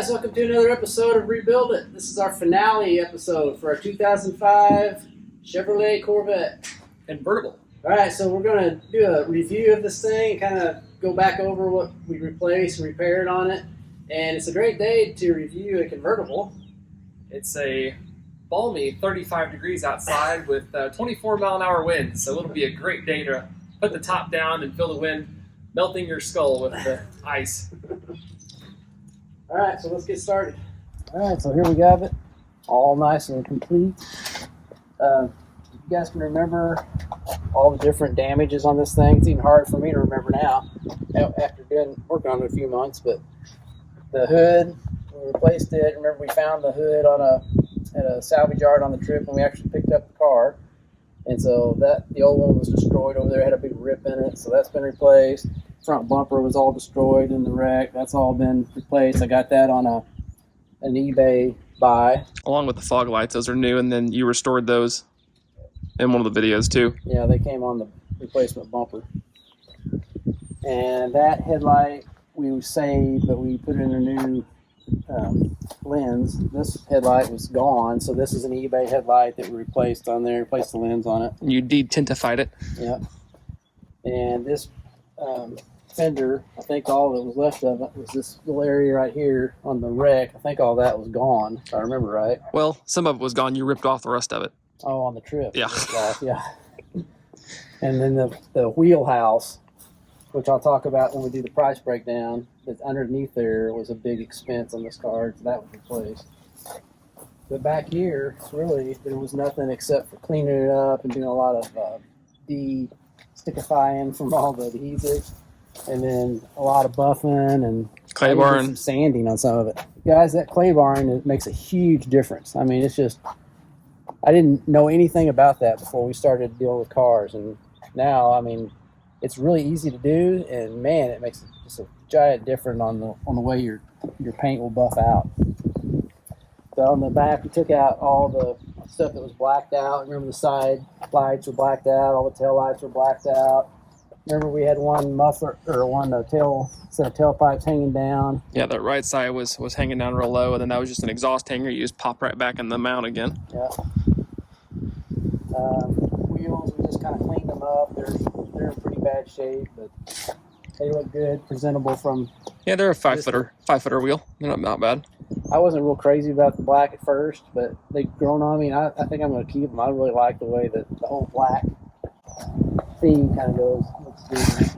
guys, welcome to another episode of Rebuild It. This is our finale episode for our 2005 Chevrolet Corvette Convertible. Alright, so we're going to do a review of this thing and kind of go back over what we replaced and repaired on it. And it's a great day to review a convertible. It's a balmy 35 degrees outside with 24 mile an hour winds, so it'll be a great day to put the top down and feel the wind melting your skull with the ice. Alright, so let's get started. Alright, so here we have it, all nice and complete. You guys can remember all the different damages on this thing. It's even hard for me to remember now after working on it a few months, but the hood, we replaced it. Remember, we found the hood at a salvage yard on the trip when we actually picked up the car. And so the old one was destroyed over there, had a big rip in it, so that's been replaced. Front bumper was all destroyed in the wreck. That's all been replaced. I got that on an eBay buy. Along with the fog lights, those are new, and then you restored those in one of the videos too. Yeah, they came on the replacement bumper. And that headlight we saved, but we put in a new lens. This headlight was gone, so this is an eBay headlight that we replaced on there, replaced the lens on it. You detentified it. Yeah. And this fender, I think all that was left of it was this little area right here on the wreck. I think all that was gone, if I remember right. Well, some of it was gone. You ripped off the rest of it. Oh, on the trip. Yeah. Yeah. And then the wheelhouse, which I'll talk about when we do the price breakdown, that's underneath there was a big expense on this car, so that was replaced. But back here, really, there was nothing except for cleaning it up and doing a lot of de-stickifying from all the adhesive, and then a lot of buffing and clay barn, some sanding on some of it. Guys, that clay barn, it makes a huge difference. I mean, it's just, I didn't know anything about that before we started dealing with cars, and now, I mean, it's really easy to do, and man, it makes just a giant difference on the way your paint will buff out. So on the back, we took out all the stuff that was blacked out. Remember, the side lights were blacked out, all the tail lights were blacked out. Remember, we had one muffler or one set of tailpipes hanging down. Yeah, that right side was hanging down real low, and then that was just an exhaust hanger. You just pop right back in the mount again. Yeah. Wheels, we just kind of cleaned them up. They're in pretty bad shape, but they look good, presentable from. Yeah, they're a 5-footer wheel. They're not bad. I wasn't real crazy about the black at first, but they've grown on me, and I think I'm going to keep them. I really like the way that the whole black theme kind of goes. Looks good.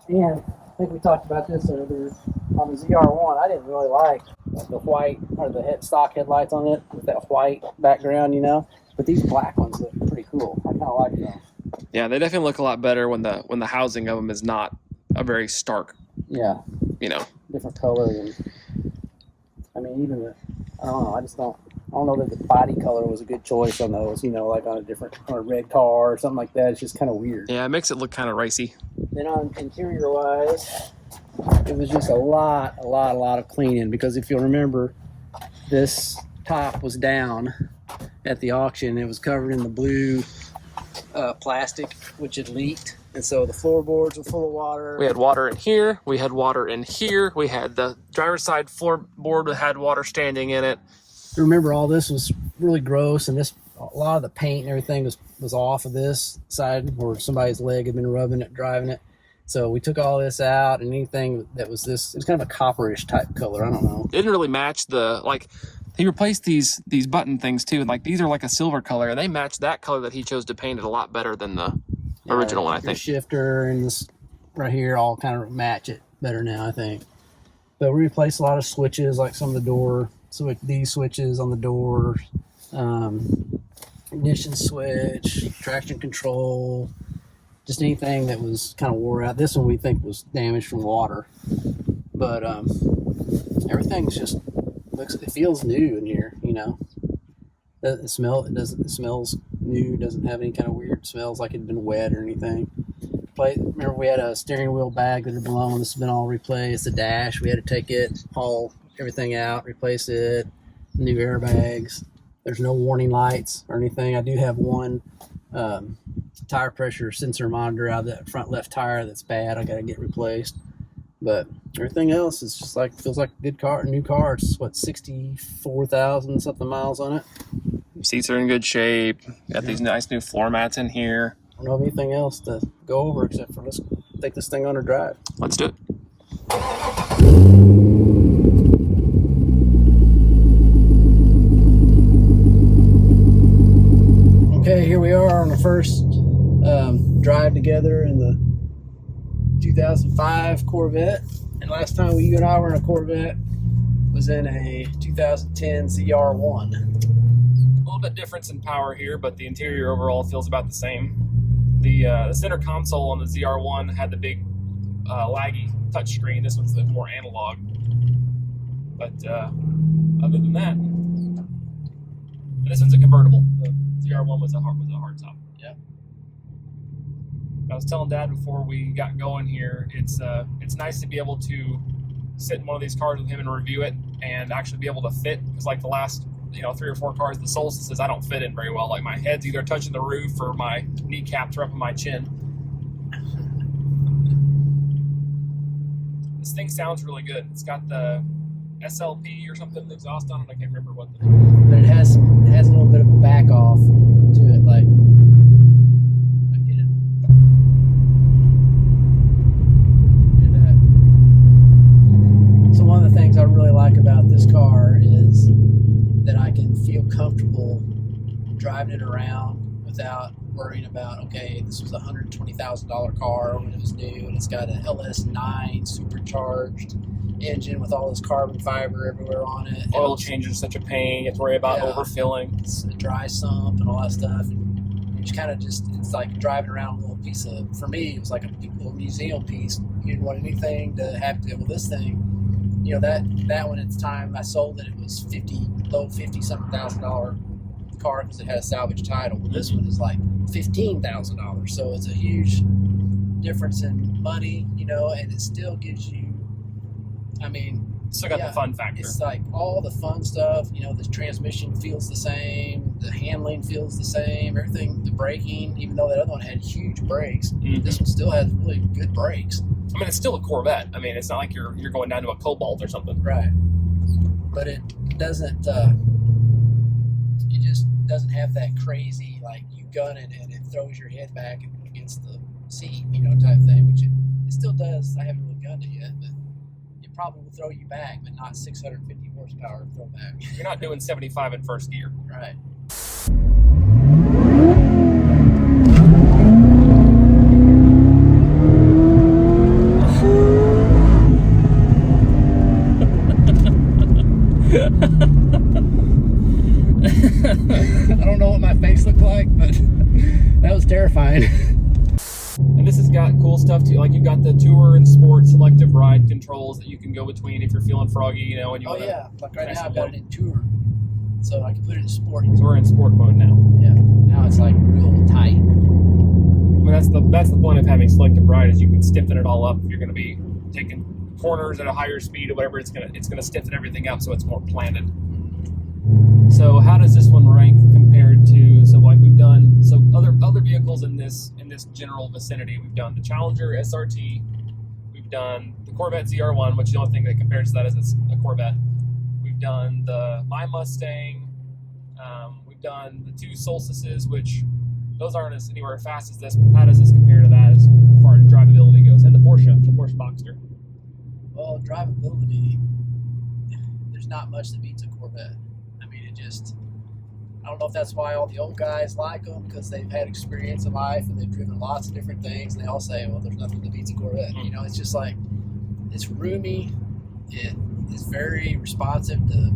And I think we talked about this earlier on the ZR1. I didn't really like the white or the stock headlights on it with that white background, you know. But these black ones look pretty cool. I kind of like them. Yeah, they definitely look a lot better when the housing of them is not a very stark. Yeah. Different color, and I mean, even I don't know. I don't know that the body color was a good choice on those. You know, like on a red car or something like that. It's just kind of weird. Yeah, it makes it look kind of racy. Then on interior wise, it was just a lot of cleaning, because if you'll remember, this top was down at the auction. It was covered in the blue plastic, which had leaked, and so the floorboards were full of water. We had water in here. We had water in here. We had the driver's side floorboard that had water standing in it. Remember, all this was really gross, and a lot of the paint and everything was off of this side where somebody's leg had been rubbing it, driving it. So we took all this out, and anything that was this, it was kind of a copperish type color. I don't know. It didn't really match he replaced these button things too, and these are like a silver color, and they match that color that he chose to paint it a lot better than the original one, I think. The shifter and this right here all kind of match it better now, I think. But we replaced a lot of switches, like some of the door, these switches on the door, ignition switch, traction control, just anything that was kind of wore out. This one we think was damaged from water, but everything's just it feels new in here, you know. It smells new, doesn't have any kind of weird smells like it had been wet or anything. Remember, we had a steering wheel bag that had blown. This has been all replaced. The dash, we had to take it, haul everything out, replace it, new airbags. There's no warning lights or anything. I do have one tire pressure sensor monitor out of that front left tire that's bad. I got to get replaced. But everything else is just like, feels like a good car, new car. It's what, 64,000 something miles on it. Seats are in good shape. Got these nice new floor mats in here. I don't know of anything else to go over except for let's take this thing on a drive. Let's do it. Okay, here we are on the first drive together in the 2005 Corvette. And last time you and I were in a Corvette was in a 2010 ZR1. A little bit difference in power here, but the interior overall feels about the same. The center console on the ZR1 had the big laggy touchscreen. This one's the more analog. But other than that, this one's a convertible. The ZR1 was a hard top. Yeah. I was telling Dad before we got going here, it's nice to be able to sit in one of these cars with him and review it and actually be able to fit, because like the last 3 or 4 cars, the Solstices, I don't fit in very well. Like my head's either touching the roof or my kneecaps are up on my chin. This thing sounds really good. It's got the SLP or something, the exhaust on it. I can't remember what the... But it has a little bit of a back off to it, like get it. Hear that? So one of the things I really like about this car is that I can feel comfortable driving it around without worrying about, okay, this was a $120,000 car when it was new, and it's got an LS9 supercharged engine with all this carbon fiber everywhere on it. Oil change is such a pain. You have to worry about overfilling. It's a dry sump and all that stuff. And you just kind of it's like driving around a little piece of, for me, it was like a little museum piece. You didn't want anything to have to do with this thing. That one at the time I sold it was low $50-something thousand car because it had a salvage title. Well, this one is like $15,000. So it's a huge difference in money, and it still gives you, still got the fun factor. It's like all the fun stuff, the transmission feels the same, the handling feels the same, everything, the braking, even though that other one had huge brakes, this one still has really good brakes. It's still a Corvette. It's not like you're going down to a Cobalt or something. Right. But it doesn't, it just doesn't have that crazy, like, you gun it and it throws your head back against the seat, type thing, which it still does. I haven't really gunned it yet, but it probably will throw you back, but not 650 horsepower to throw back. You're not doing 75 in first gear. Right. I don't know what my face looked like, but that was terrifying. And this has got cool stuff too. Like you've got the Tour and Sport selective ride controls that you can go between if you're feeling froggy, and you want to. Yeah, like right now I've got it in Tour, so I can put it in Sport. So we're in Sport mode now. Yeah, now it's like real tight. That's the point of having selective ride, is you can stiffen it all up if you're going to be taking corners at a higher speed or whatever. It's gonna stiffen everything up so it's more planted. So how does this one rank compared to we've done other vehicles in this general vicinity? We've done the Challenger SRT, we've done the Corvette ZR1, which the only thing that compares to that is it's a Corvette. We've done my Mustang, we've done the 2 Solstices, which those aren't anywhere fast as this. How does this compare to that as far as drivability goes? And the Porsche Boxster. Well, drivability, there's not much that beats a Corvette. I don't know if that's why all the old guys like them, because they've had experience in life and they've driven lots of different things, and they all say, well, there's nothing that beats a Corvette. It's just like, it's roomy, it is very responsive to,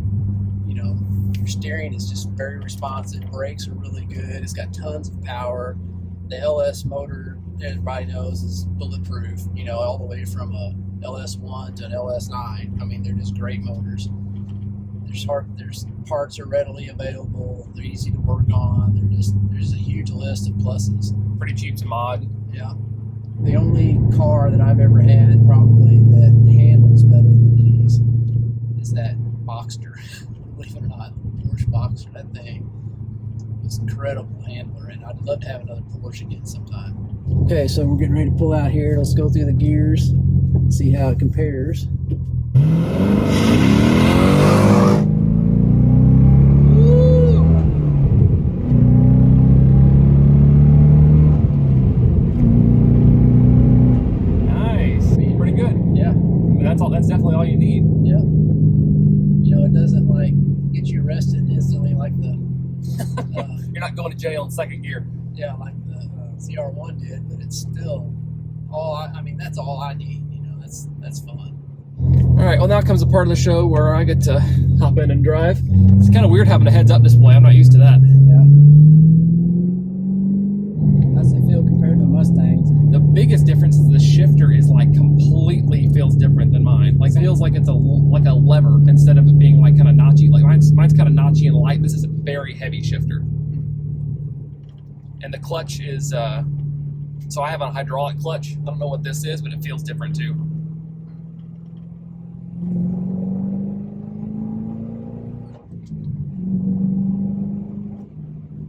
your steering is just very responsive, brakes are really good, it's got tons of power. The LS motor, everybody knows, is bulletproof, all the way from a LS1 to an LS9. They're just great motors. There's parts are readily available. They're easy to work on. There's a huge list of pluses. Pretty cheap to mod. Yeah. The only car that I've ever had probably that handles better than these is that Boxster. Believe it or not, the Porsche Boxster, that thing was an incredible handler, and I'd love to have another Porsche again sometime. Okay, so we're getting ready to pull out here. Let's go through the gears. See how it compares. Nice. Pretty good. Yeah. I mean, that's definitely all you need. Yeah. You know, it doesn't like get you arrested instantly like the You're not going to jail in second gear. yeah, like the CR1 did, but it's still I mean, that's all I need. You know, that's fun. All right, well, now comes a part of the show where I get to hop in and drive. It's kind of weird having a heads-up display. I'm not used to that. Yeah. How's it feel compared to Mustangs? The biggest difference is the shifter is like completely feels different than mine. Like feels like it's like a lever instead of it being like kind of notchy. Like mine's kind of notchy and light. This is a very heavy shifter. And the clutch is, so I have a hydraulic clutch. I don't know what this is, but it feels different too.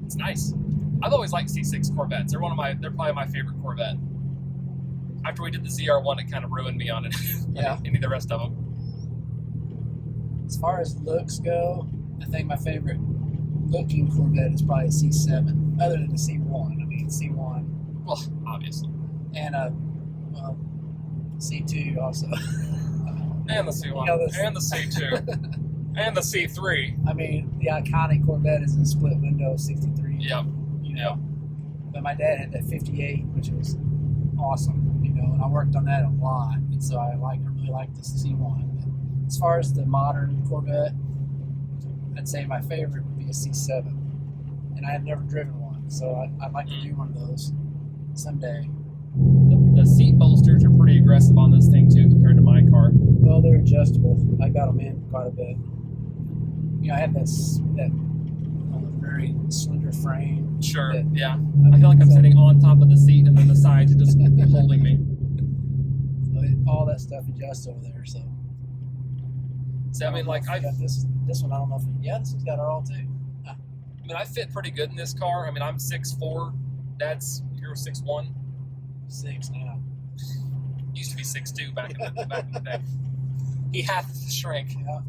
It's nice. I've always liked C6 Corvettes. They're probably my favorite Corvette. After we did the ZR1, it kind of ruined me on it. Yeah. Any of the rest of them. As far as looks go, I think my favorite looking Corvette is probably a C7, other than the C1. I mean, C1. Well, obviously. And C2 also. And the C1. You know, and the C2. And the C3. I mean, the iconic Corvette is a split window 63. Yep. You know. But my dad had that 58, which was awesome. You know, and I worked on that a lot, and so I really like the C1. But as far as the modern Corvette, I'd say my favorite would be a C7, and I had never driven one, so I'd like to do one of those someday. The seat bolsters are pretty aggressive on this thing too, compared to my car. Well, they're adjustable. I got them in quite a bit. You know, I have that very slender frame. Sure. that- Yeah. I feel like I'm sitting on top of the seat, and then the sides are just holding me. So all that stuff adjusts over there. So So I mean, like I got this one. I don't know if this one's got it all too. I fit pretty good in this car. I mean, I'm 6'4". Dad's you're 6'1". 6 now. Used to be 6'2" back in the day. He half shrank. Yeah.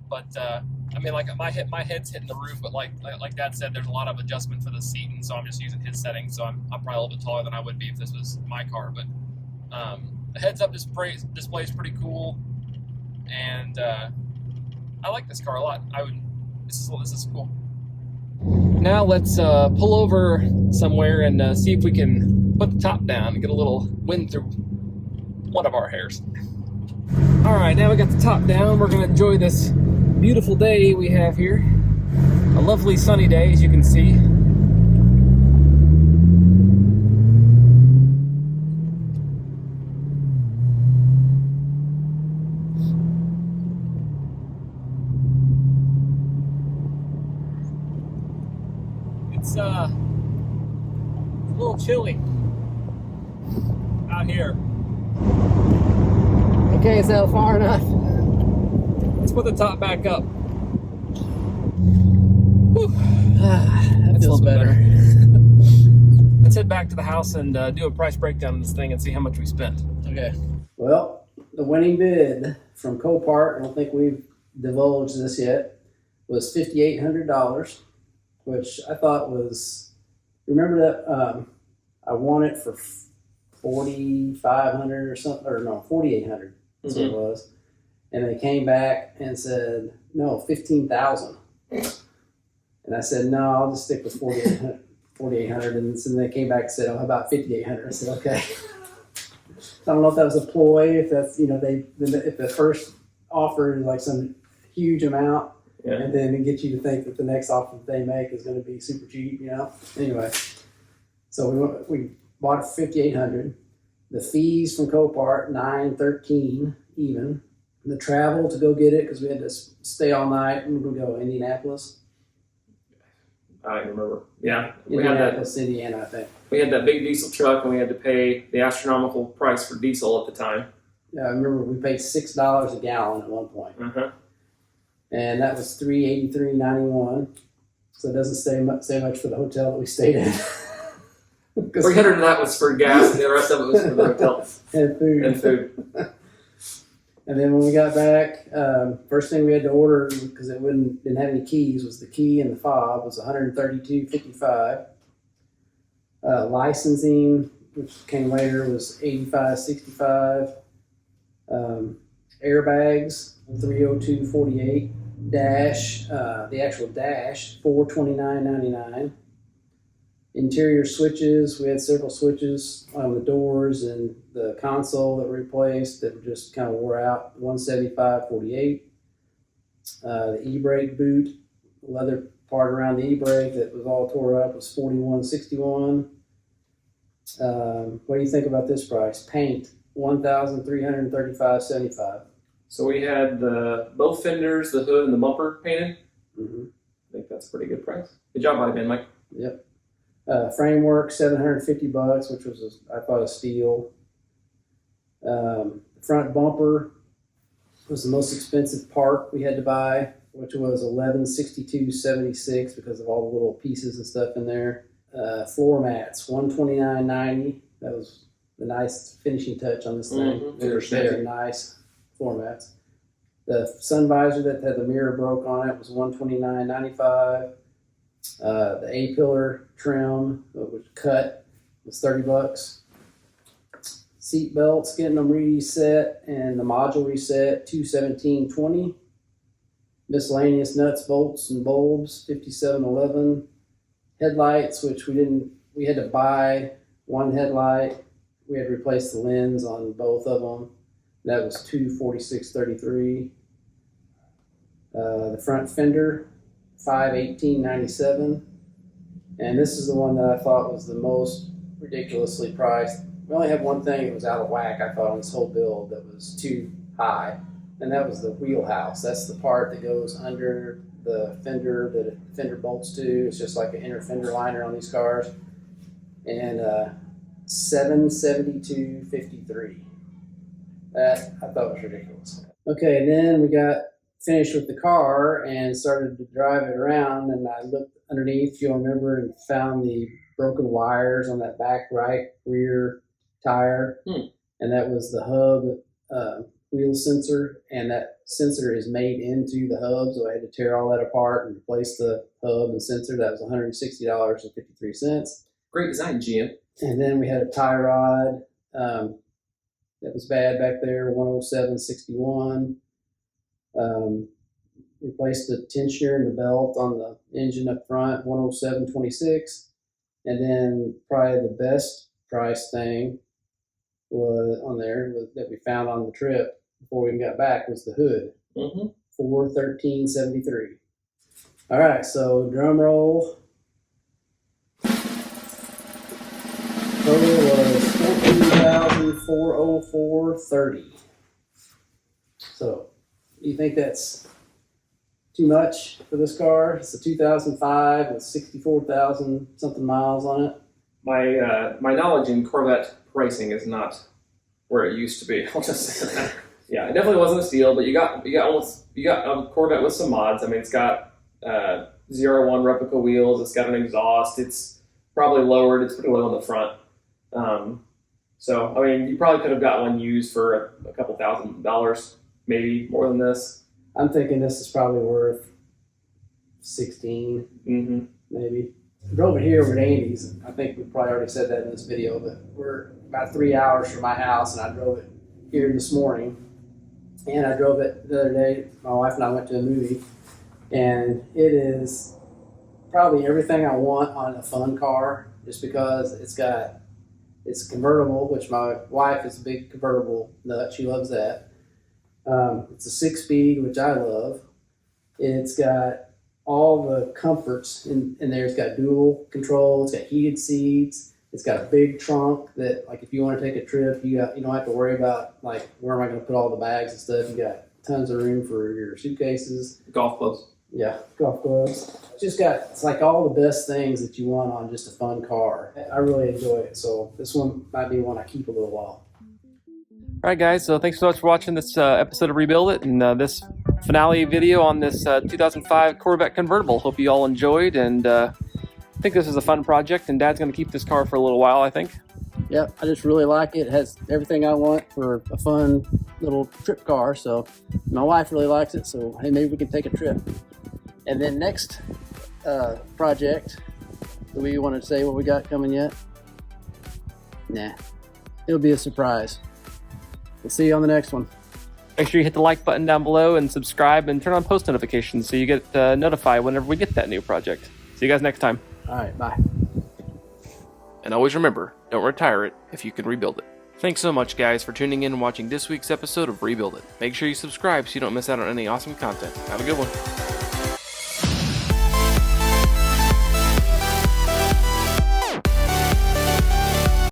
But I mean, like my head's hitting the roof, but like Dad said, there's a lot of adjustment for the seating, so I'm just using his settings. So I'm probably a little bit taller than I would be if this was my car. But the heads-up display is pretty cool, and I like this car a lot. This is cool. Now let's pull over somewhere and see if we can put the top down and get a little wind through one of our hairs. All right, now we got the top down. We're gonna enjoy this beautiful day we have here. A lovely sunny day, as you can see. It's a little chilly out here. Okay, is that far enough? Let's put the top back up. Whew. That That's feels a little bit better. Let's head back to the house and do a price breakdown of this thing and see how much we spent. Okay. Well, the winning bid from Copart, I don't think we've divulged this yet, was $5,800, which I thought was. Remember that I won it for $4,500 or something, or no, $4,800. That's what it was. And they came back and said, no, $15,000. And I said, no, I'll just stick with 4,800. And so they came back and said, oh, how about 5,800? I said, okay. I don't know if that was a ploy, if that's, if the first offer is like some huge amount, and then it gets you to think that the next offer that they make is going to be super cheap, Anyway, so we bought it for $5,800. The fees from Copart, $913 even. The travel to go get it, because we had to stay all night and we go to Indianapolis. I don't remember. Yeah, we had Indiana, I think. We had that big diesel truck, and we had to pay the astronomical price for diesel at the time. Yeah, I remember we paid $6 a gallon at one point. And that was $383.91. So it doesn't say much for the hotel that we stayed in. 300 of that was for gas, and the rest of it was for the hotel and food. and food. And then when we got back, first thing we had to order, because it didn't have any keys, was the key and the fob. Was $132.55. Licensing, which came later, was $85.65. Airbags, $302.48. Dash, the actual dash, $429.99. Interior switches, we had several switches on the doors and the console that were replaced that were just kind of wore out, $175.48. The e-brake boot, the leather part around the e-brake that was all tore up was $41.61. What do you think about this price? Paint, $1,335.75. So we had both fenders, the hood, and the bumper painted. Mm-hmm. I think that's a pretty good price. Good job, Body Man, Mike. Yep. Framework, $750, which was, I thought, a steal. The front bumper was the most expensive part we had to buy, which was $1162.76 because of all the little pieces and stuff in there. Floor mats, $129.90. That was the nice finishing touch on this thing. Mm-hmm. They're nice floor mats. The sun visor that had the mirror broke on it was $129.95. The A-pillar trim that was cut was $30. Seat belts, getting them reset, and the module reset, $217.20. Miscellaneous nuts, bolts, and bulbs, $57.11. Headlights, which we had to buy one headlight. We had to replace the lens on both of them. That was $246.33. The front fender, $518.97. And this is the one that I thought was the most ridiculously priced. We only had one thing that was out of whack, I thought, on this whole build that was too high. And that was the wheelhouse. That's the part that goes under the fender that the fender bolts to. It's just like an inner fender liner on these cars. And $772.53. That I thought was ridiculous. Okay, and then we got finished with the car and started to drive it around, and I looked underneath, if you'll remember, and found the broken wires on that back right rear tire. And that was the hub wheel sensor, and that sensor is made into the hub, so I had to tear all that apart and replace the hub and sensor. That was $160.53. Great design, GM. And then we had a tie rod that was bad back there, $107.61. Replaced the tensioner and the belt on the engine up front, $107.26. And then probably the best price thing was on there that we found on the trip before we even got back was the hood, $413.73. All right, so drum roll. Total was $14,404.30. So, do you think that's too much for this car? It's a 2005 with 64,000 something miles on it. My knowledge in Corvette pricing is not where it used to be. I'll just say that. Yeah, it definitely wasn't a steal, but you got a Corvette with some mods. I mean, it's got 01 replica wheels. It's got an exhaust. It's probably lowered. It's pretty low on the front. So I mean, you probably could have got one used for a couple $1,000, maybe more than this. I'm thinking this is probably worth 16, maybe. I drove it here with Andy's. I think we probably already said that in this video, but we're about 3 hours from my house, and I drove it here this morning. And I drove it the other day. My wife and I went to a movie, and it is probably everything I want on a fun car, just because it's convertible, which my wife is a big convertible nut. She loves that. It's a 6-speed, which I love. It's got all the comforts in there. It's got dual control. It's got heated seats. It's got a big trunk that, like, if you want to take a trip, you don't have to worry about, like, where am I going to put all the bags and stuff. You got tons of room for your suitcases. Golf clubs. Yeah, golf clubs. It's like all the best things that you want on just a fun car. I really enjoy it. So this one might be one I keep a little while. All right, guys, so thanks so much for watching this episode of Rebuild It and this finale video on this 2005 Corvette Convertible. Hope you all enjoyed, and I think this is a fun project, and Dad's going to keep this car for a little while, I think. Yep, I just really like it. It has everything I want for a fun little trip car. So my wife really likes it. So hey, maybe we can take a trip. And then next project, do we want to say what we got coming yet? Nah, it'll be a surprise. We'll see you on the next one. Make sure you hit the like button down below and subscribe and turn on post notifications so you get notified whenever we get that new project. See you guys next time. All right, bye. And always remember, don't retire it if you can rebuild it. Thanks so much, guys, for tuning in and watching this week's episode of Rebuild It. Make sure you subscribe so you don't miss out on any awesome content. Have a good one.